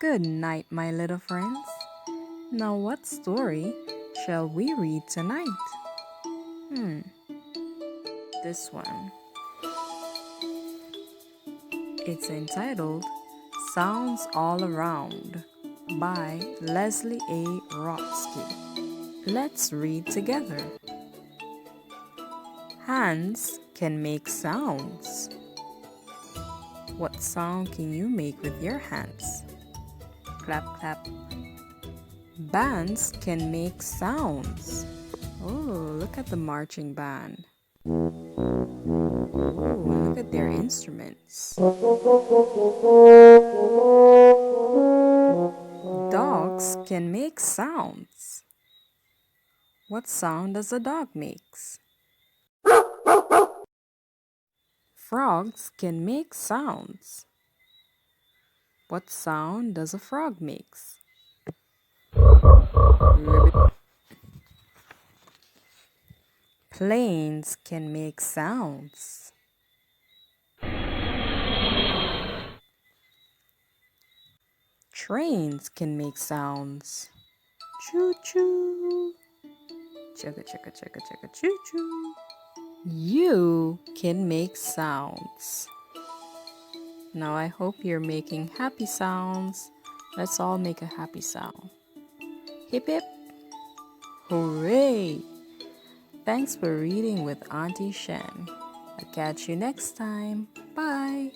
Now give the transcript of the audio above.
Good night, my little friends. Now, what story shall we read tonight? This one. It's entitled Sounds All Around by Leslie A. Rotsky. Let's read together. Hands can make sounds. What sound can you make with your hands? Clap, clap. Bands can make sounds. Oh, look at the marching band. Oh, look at their instruments. Dogs can make sounds. What sound does a dog make? Frogs can make sounds. What sound does a frog make? Planes can make sounds. Trains can make sounds. Choo choo. Chugga chugga chugga chugga choo choo. You can make sounds. Now I hope you're making happy sounds. Let's all make a happy sound. Hip hip. Hooray! Thanks for reading with Aunty Shen. I'll catch you next time. Bye!